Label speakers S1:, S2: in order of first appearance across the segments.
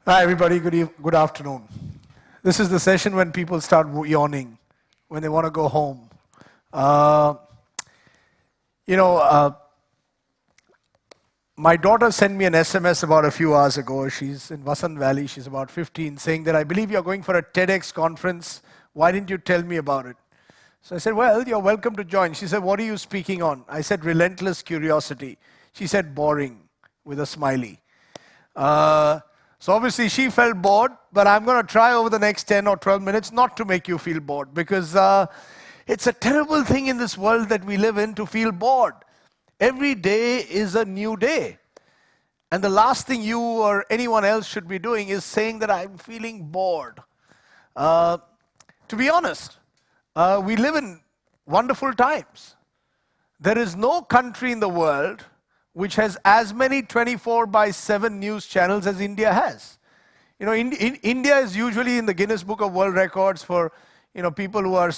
S1: Hi, everybody. Good afternoon. This is the session when people start yawning, when they want to go home. Uh, you know, my daughter sent me an SMS about a few hours ago. She's in Vasant Valley. She's about 15, saying that I believe you're going for a TEDx conference. Why didn't you tell me about it? So I said, well, you're welcome to join. She said, what are you speaking on? I said, relentless curiosity. She said, boring, with a smiley. So obviously she felt bored, but I'm going to try over the next 10 or 12 minutes not to make you feel bored, because it's a terrible thing in this world that we live in to feel bored. Every day is a new day. And the last thing you or anyone else should be doing is saying that I'm feeling bored. To be honest, we live in wonderful times. There is no country in the world which has as many 24/7 news channels as India has. You know, India is usually in the Guinness Book of World Records for, people who are,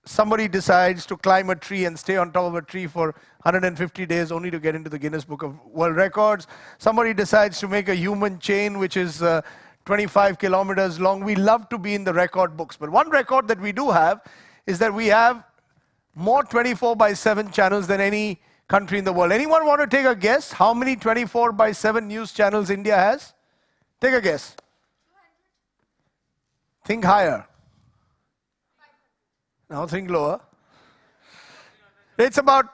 S1: somebody decides to climb a tree and stay on top of a tree for 150 days only to get into the Guinness Book of World Records. Somebody decides to make a human chain which is 25 kilometers long. We love to be in the record books. But one record that we do have is that we have more 24/7 channels than any country in the world. Anyone want to take a guess how many 24/7 news channels India has? Take a guess. Think higher. Now think lower. It's about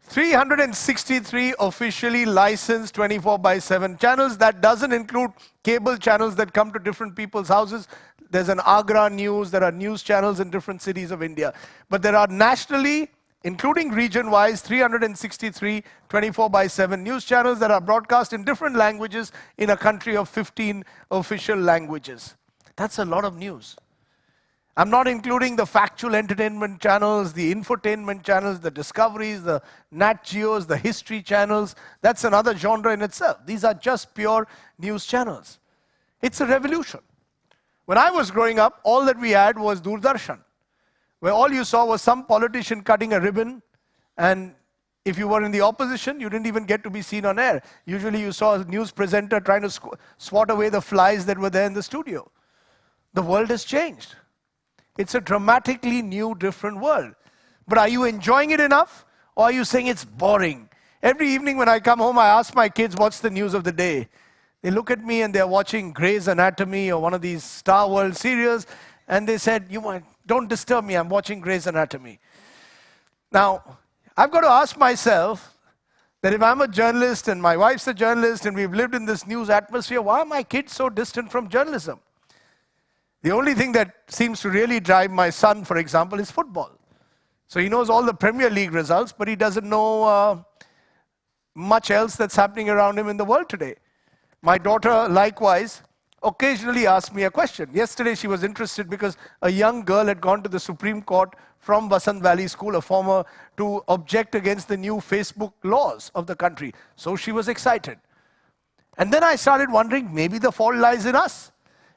S1: 363 officially licensed 24/7 channels. That doesn't include cable channels that come to different people's houses. There's an Agra News, there are news channels in different cities of India. But there are nationally, including region-wise, 363 24/7 news channels that are broadcast in different languages in a country of 15 official languages. That's a lot of news. I'm not including the factual entertainment channels, the infotainment channels, the discoveries, the Nat Geos, the history channels. That's another genre in itself. These are just pure news channels. It's a revolution. When I was growing up, all that we had was Doordarshan, where all you saw was some politician cutting a ribbon, and if you were in the opposition, you didn't even get to be seen on air. Usually you saw a news presenter trying to swat away the flies that were there in the studio. The world has changed. It's a dramatically new, different world. But are you enjoying it enough, or are you saying it's boring? Every evening when I come home, I ask my kids, what's the news of the day? They look at me and they're watching Grey's Anatomy or one of these Star World serials, and they said, don't disturb me, I'm watching Grey's Anatomy. Now, I've got to ask myself that if I'm a journalist and my wife's a journalist and we've lived in this news atmosphere, why are my kids so distant from journalism? The only thing that seems to really drive my son, for example, is football. So he knows all the Premier League results, but he doesn't know much else that's happening around him in the world today. My daughter, likewise, occasionally asks me a question. Yesterday she was interested because a young girl had gone to the Supreme Court from Vasant Valley School, a former, to object against the new Facebook laws of the country. So she was excited. And then I started wondering, maybe the fault lies in us.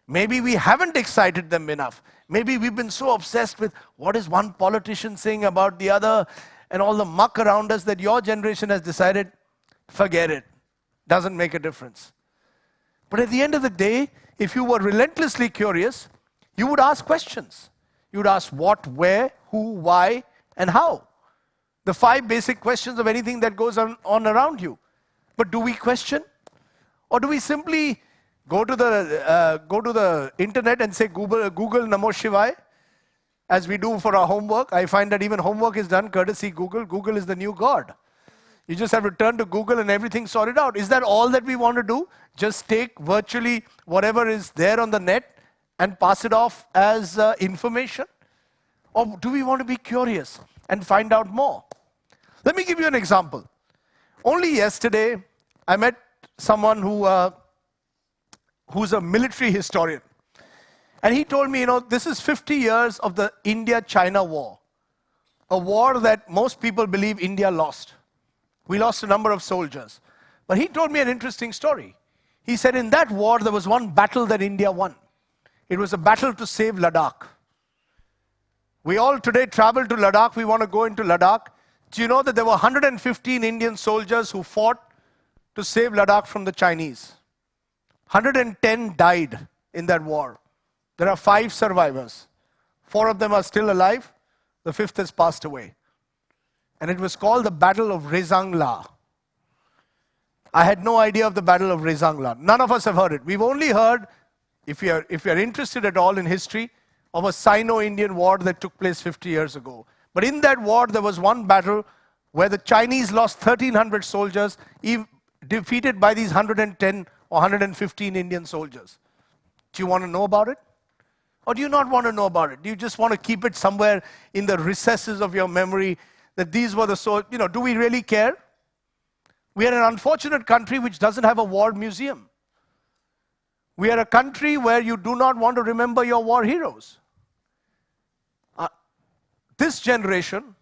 S1: Maybe we haven't excited them enough. Maybe we've been so obsessed with what is one politician saying about the other and all the muck around us that your generation has decided, forget it. Doesn't make a difference. But at the end of the day, if you were relentlessly curious, you would ask questions. You would ask what, where, who, why, and how. The 5 basic questions of anything that goes on around you. But do we question? Or do we simply go to the internet and say Google Namo Shivaya, as we do for our homework? I find that even homework is done courtesy Google. Google is the new God. You just have to turn to Google and everything's sorted out. Is that all that we want to do? Just take virtually whatever is there on the net and pass it off as information? Or do we want to be curious and find out more? Let me give you an example. Only yesterday, I met someone who's a military historian. And he told me, this is 50 years of the India-China war. A war that most people believe India lost. We lost a number of soldiers. But he told me an interesting story. He said in that war, there was one battle that India won. It was a battle to save Ladakh. We all today travel to Ladakh. We want to go into Ladakh. Do you know that there were 115 Indian soldiers who fought to save Ladakh from the Chinese? 110 died in that war. There are 5 survivors. 4 of them are still alive. The 5th has passed away. And it was called the Battle of Rezangla. I had no idea of the Battle of Rezangla. None of us have heard it. We've only heard, if you're interested at all in history, of a Sino-Indian war that took place 50 years ago. But in that war, there was one battle where the Chinese lost 1,300 soldiers, defeated by these 110 or 115 Indian soldiers. Do you want to know about it? Or do you not want to know about it? Do you just want to keep it somewhere in the recesses of your memory that these were the soldiers? Do we really care? We are an unfortunate country which doesn't have a war museum. We are a country where you do not want to remember your war heroes. This generation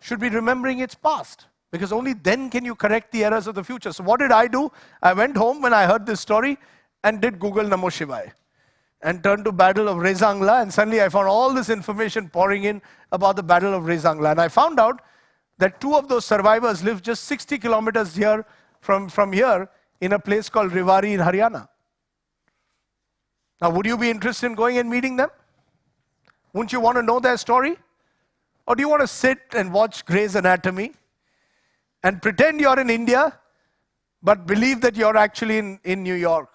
S1: should be remembering its past, because only then can you correct the errors of the future. So what did I do? I went home when I heard this story and did Google Namo Shivaya and turned to Battle of Rezangla, and suddenly I found all this information pouring in about the Battle of Rezangla. And I found out that 2 of those survivors live just 60 kilometers here from here in a place called Rewari in Haryana. Now, would you be interested in going and meeting them? Wouldn't you want to know their story? Or do you want to sit and watch Grey's Anatomy and pretend you're in India, but believe that you're actually in New York?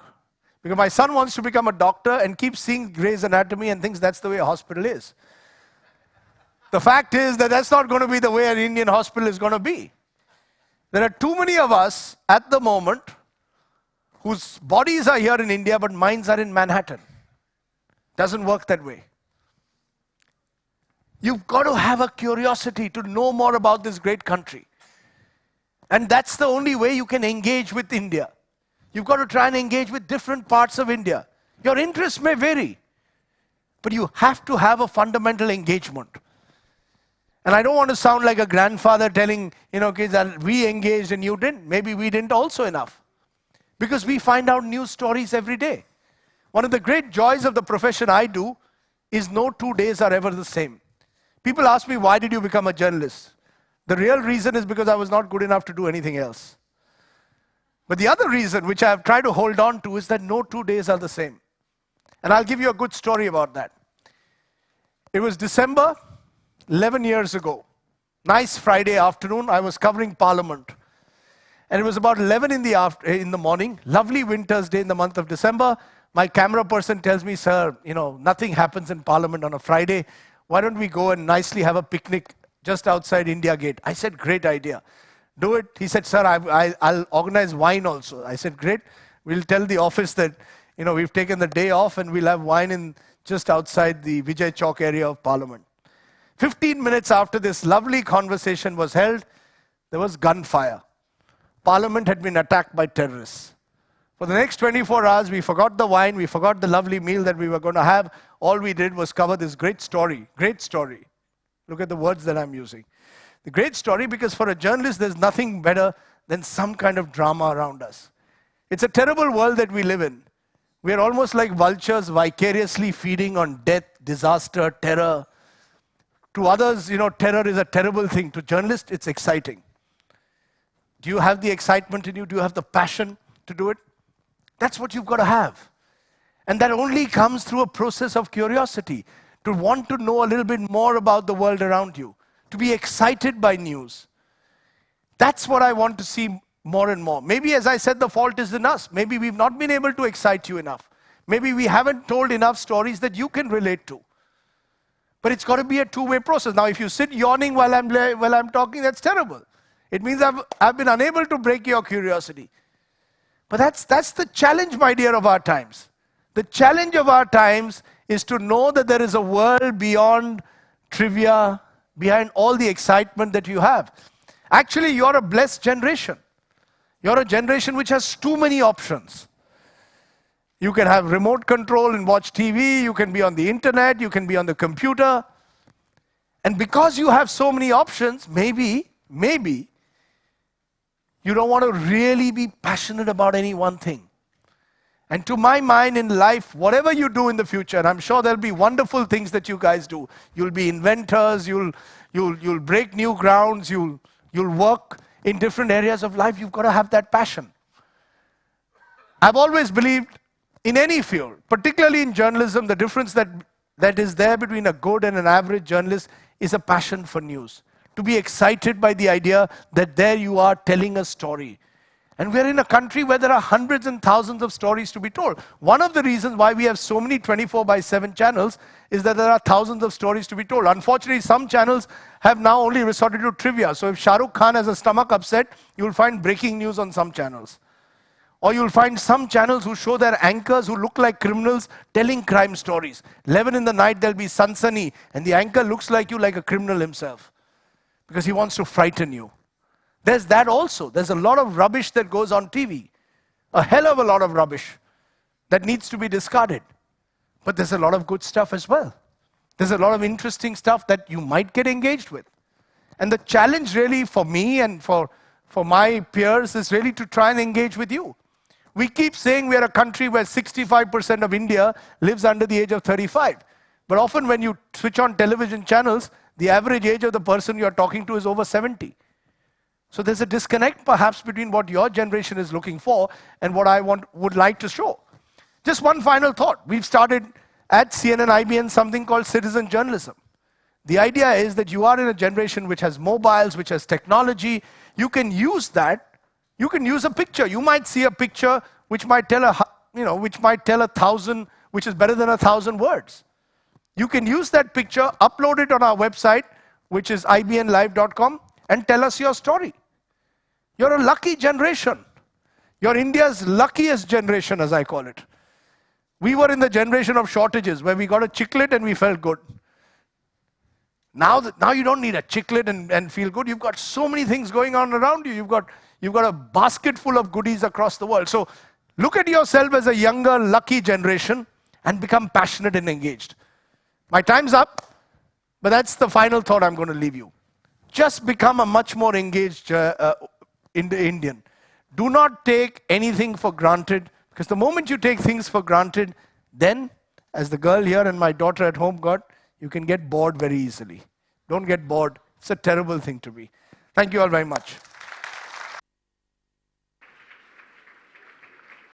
S1: Because my son wants to become a doctor and keeps seeing Grey's Anatomy and thinks that's the way a hospital is. The fact is that that's not going to be the way an Indian hospital is going to be. There are too many of us at the moment whose bodies are here in India, but minds are in Manhattan. Doesn't work that way. You've got to have a curiosity to know more about this great country. And that's the only way you can engage with India. You've got to try and engage with different parts of India. Your interests may vary, but you have to have a fundamental engagement. And I don't want to sound like a grandfather telling, kids that we engaged and you didn't. Maybe we didn't also enough. Because we find out new stories every day. One of the great joys of the profession I do is no 2 days are ever the same. People ask me, why did you become a journalist? The real reason is because I was not good enough to do anything else. But the other reason, which I have tried to hold on to, is that no 2 days are the same. And I'll give you a good story about that. It was December, 11 years ago. Nice Friday afternoon, I was covering Parliament. And it was about 11 in the morning, lovely winter's day in the month of December. My camera person tells me, sir, nothing happens in Parliament on a Friday. Why don't we go and nicely have a picnic just outside India Gate? I said, great idea. Do it. He said, sir, I'll organize wine also. I said, great. We'll tell the office that, we've taken the day off and we'll have wine in just outside the Vijay Chowk area of Parliament. 15 minutes after this lovely conversation was held, there was gunfire. Parliament had been attacked by terrorists. For the next 24 hours, we forgot the wine, we forgot the lovely meal that we were going to have. All we did was cover this great story. Great story. Look at the words that I'm using. The great story, because for a journalist, there's nothing better than some kind of drama around us. It's a terrible world that we live in. We are almost like vultures vicariously feeding on death, disaster, terror. To others, terror is a terrible thing. To journalists, it's exciting. Do you have the excitement in you? Do you have the passion to do it? That's what you've got to have. And that only comes through a process of curiosity, to want to know a little bit more about the world around you, to be excited by news. That's what I want to see more and more. Maybe, as I said, the fault is in us. Maybe we've not been able to excite you enough. Maybe we haven't told enough stories that you can relate to. But it's got to be a two-way process. Now, if you sit yawning while I'm talking, that's terrible. It means I've been unable to break your curiosity. But that's the challenge, my dear, of our times. The challenge of our times is to know that there is a world beyond trivia, behind all the excitement that you have. Actually, you're a blessed generation. You're a generation which has too many options. You can have remote control and watch TV, you can be on the internet, you can be on the computer. And because you have so many options, maybe, you don't want to really be passionate about any one thing. And to my mind in life, whatever you do in the future, and I'm sure there'll be wonderful things that you guys do. You'll be inventors, you'll break new grounds, you'll work in different areas of life. You've got to have that passion. I've always believed in any field, particularly in journalism, the difference that is there between a good and an average journalist is a passion for news. To be excited by the idea that there you are telling a story. And we're in a country where there are hundreds and thousands of stories to be told. One of the reasons why we have so many 24/7 channels is that there are thousands of stories to be told. Unfortunately, some channels have now only resorted to trivia. So if Shah Rukh Khan has a stomach upset, you'll find breaking news on some channels. Or you'll find some channels who show their anchors who look like criminals telling crime stories. 11 in the night, there'll be Sansani, and the anchor looks like you, like a criminal himself, because he wants to frighten you. There's that also. There's a lot of rubbish that goes on TV. A hell of a lot of rubbish that needs to be discarded. But there's a lot of good stuff as well. There's a lot of interesting stuff that you might get engaged with. And the challenge really for me and for my peers is really to try and engage with you. We keep saying we're a country where 65% of India lives under the age of 35. But often when you switch on television channels, the average age of the person you're talking to is over 70. So there's a disconnect perhaps between what your generation is looking for and what I would like to show. Just one final thought. We've started at CNN IBN something called citizen journalism. The idea is that you are in a generation which has mobiles, which has technology. You can use that. You can use a picture. You might see a picture which might tell which is better than 1,000 words. You can use that picture, upload it on our website, which is ibnlive.com, and tell us your story. You're a lucky generation. You're India's luckiest generation, as I call it. We were in the generation of shortages, where we got a chiclet and we felt good. Now you don't need a chiclet and feel good. You've got so many things going on around you. You've got a basket full of goodies across the world. So look at yourself as a younger, lucky generation and become passionate and engaged. My time's up, but that's the final thought I'm going to leave you. Just become a much more engaged Indian. Do not take anything for granted, because the moment you take things for granted, then, as the girl here and my daughter at home got, you can get bored very easily. Don't get bored. It's a terrible thing to be. Thank you all very much.